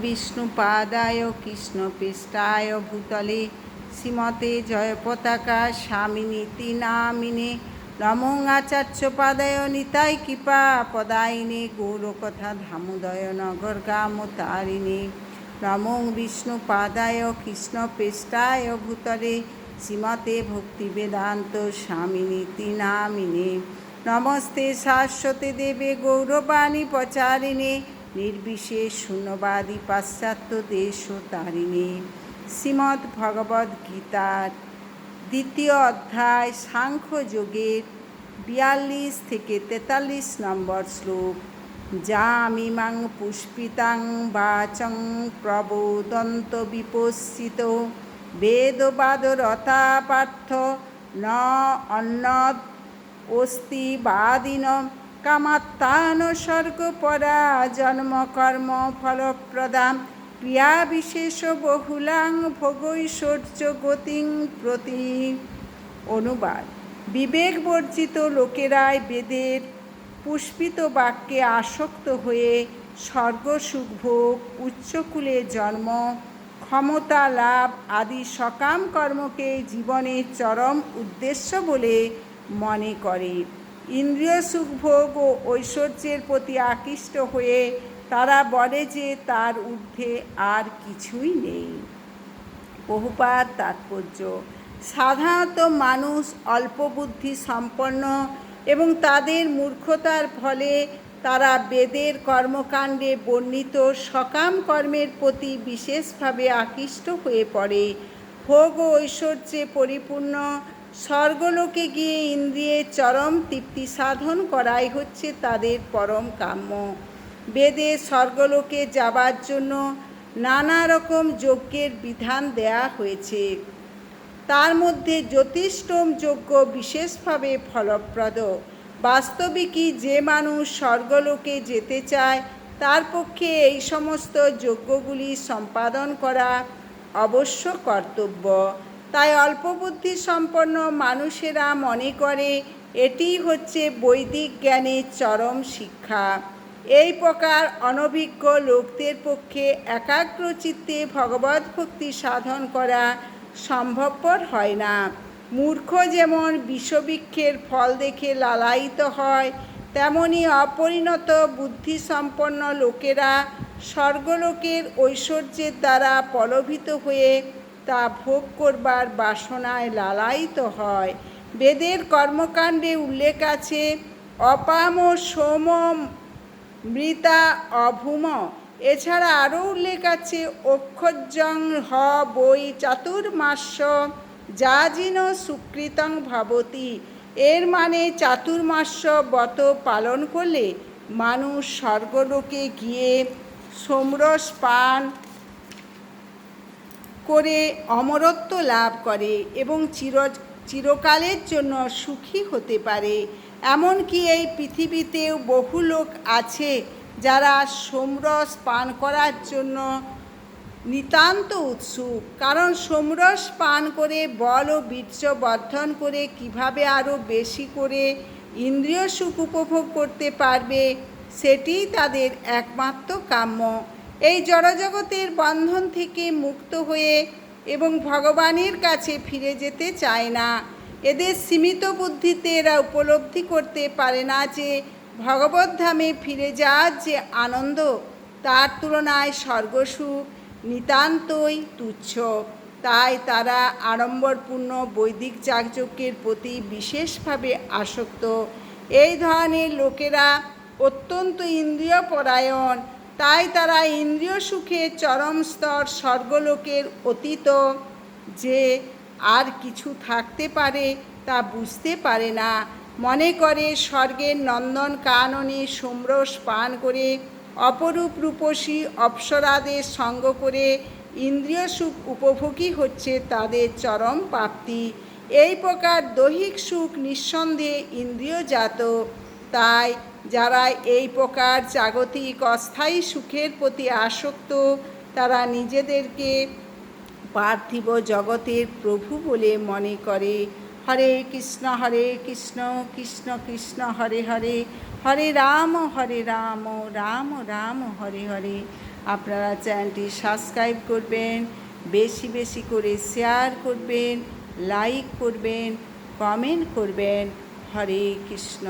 বিষ্ণুপাদায় কৃষ্ণপৃষ্ঠায় ভূতলে শ্রীমতে জয়পতাকা স্বামিনীতি নামিনে নমো আচার্যপাদায় নিতাই কৃপা পদায়িনে গৌরকথা ধামোদয় নগর গামতারিণে নমো বিষ্ণুপাদায় কৃষ্ণপৃষ্ঠায় ভূতলে শ্রীমতে ভক্তিবেদান্ত স্বামিনীতি নামিনে নমস্তে শাশ্বতে দেবে গৌরবাণী প্রচারিণে নির্বিশেষ শূন্যবাদী পাশ্চাত্য দেশ তারিণী। শ্রীমদ্ ভগবদ গীতার দ্বিতীয় অধ্যায় সাংখ্যযোগের 42 থেকে 43 নম্বর শ্লোক। যামিমাং পুষ্পিতাং বাচং প্রবোদন্ত বিপশ্চিত বেদবাদরতা পার্থ ন অন্নদ অস্তি বাদিন কামাত্তান স্বর্গপরা জন্ম কর্ম ফলপ্রদাম ক্রিয়া বিশেষ বহুলাং ভোগৈশ্বর্য গতিং প্রতি। অনুবাদ: বিবেক বর্জিত লোকেরাই বেদের পুষ্পিত বাক্যে আসক্ত হয়ে স্বর্গ সুখভোগ, উচ্চকুলে জন্ম, ক্ষমতা লাভ আদি সকাম কর্মকে জীবনের চরম উদ্দেশ্য বলে মনে করে। ইন্দ্রিয় সুখভোগ ও ঐশ্বর্যের প্রতি আকৃষ্ট হয়ে তারা বলে যে তার ঊর্ধ্বে আর কিছুই নেই। বহুপাত তাৎপর্য: সাধারণত মানুষ অল্প বুদ্ধি সম্পন্ন এবং তাদের মূর্খতার ফলে তারা বেদের কর্মকাণ্ডে বর্ণিত সকাম কর্মের প্রতি বিশেষভাবে আকৃষ্ট হয়ে পড়ে। ভোগ ও ঐশ্বর্যে পরিপূর্ণ স্বর্গলোকে গিয়ে ইন্দ্রিয়ের চরম তৃপ্তি সাধন করাই হচ্ছে তাদের পরম কাম্য। বেদে স্বর্গলোকে যাবার জন্য নানা রকম যজ্ঞের বিধান দেয়া হয়েছে। তার মধ্যে জ্যোতিষ্ঠোম যজ্ঞ বিশেষভাবে ফলপ্রদ। বাস্তবিকই যে মানুষ স্বর্গলোকে যেতে চায় তার পক্ষে এই সমস্ত যজ্ঞগুলি সম্পাদন করা অবশ্য কর্তব্য। তাই অল্পবুদ্ধি সম্পন্ন মানুষেরা মনে করে এটিই হচ্ছে বৈদিক জ্ঞানের চরম শিক্ষা। এই প্রকার অনভিজ্ঞ লোকদের পক্ষে একাগ্রচিত্তে ভগবৎ ভক্তি সাধন করা সম্ভবপর হয় না। মূর্খ যেমন বিষবৃক্ষের ফল দেখে লালায়িত হয়, তেমনি অপরিণত বুদ্ধিসম্পন্ন লোকেরা স্বর্গলোকের ঐশ্বর্যের দ্বারা প্রলোভিত হয়ে তা ভোগ করবার বাসনায় লালায়িত হয়। বেদের কর্মকাণ্ডে উল্লেখ আছে অপাম সোম মৃতা অভূম। এছাড়া আরও উল্লেখ আছে অক্ষজ্জং হ বৈ চাতুর্মাস্য যাজিন সুকৃতং ভবতি। এর মানে চাতুর্মাস্য ব্রত পালন করলে মানুষ স্বর্গলোকে গিয়ে সোমরস পান করে অমরত্ব লাভ করে এবং চিরকালের জন্য সুখী হতে পারে। এমনকি এই পৃথিবীতেও বহু লোক আছে যারা সোমরস পান করার জন্য নিতান্ত উৎসুক। কারণ সোমরস পান করে বল ও বীর্য বর্ধন করে কিভাবে আরও বেশি করে ইন্দ্রিয় সুখ উপভোগ করতে পারবে সেটিই তাদের একমাত্র কাম্য। এই জড়জগতের বন্ধন থেকে মুক্ত হয়ে এবং ভগবানের কাছে ফিরে যেতে চায় না। এদের সীমিত বুদ্ধিতে এরা উপলব্ধি করতে পারে না যে ভগবদ্ধামে ফিরে যাওয়ার যে আনন্দ তার তুলনায় স্বর্গসুখ নিতান্তই তুচ্ছ। তাই তারা আড়ম্বরপূর্ণ বৈদিক যাগযজ্ঞের প্রতি বিশেষভাবে আসক্ত। এই ধরনের লোকেরা অত্যন্ত ইন্দ্রিয়পরায়ণ। তাই তারা ইন্দ্রিয় সুখের চরম স্তর স্বর্গলোকের অতীত যে আর কিছু থাকতে পারে তা বুঝতে পারে না। মনে করে স্বর্গের নন্দন কাননে সোমরস পান করে অপরূপ রূপসী অপ্সরাদের সঙ্গ করে ইন্দ্রিয় সুখ উপভোগই হচ্ছে তাদের চরম প্রাপ্তি। এই প্রকার দৈহিক সুখ নিঃসন্দেহে ইন্দ্রিয়জাত। তাই যারা এই প্রকার জাগতিক অস্থায়ী সুখের প্রতি আসক্ত তারা নিজেদেরকে পার্থিব জগতের প্রভু বলে মনে করে। হরে কৃষ্ণ কৃষ্ণ কৃষ্ণ হরে হরে, হরে রাম রাম রাম হরে হরে। আপনারা চ্যানেলটি সাবস্ক্রাইব করবেন, বেশি বেশি করে শেয়ার করবেন, লাইক করবেন, কমেন্ট করবেন। হরে কৃষ্ণ।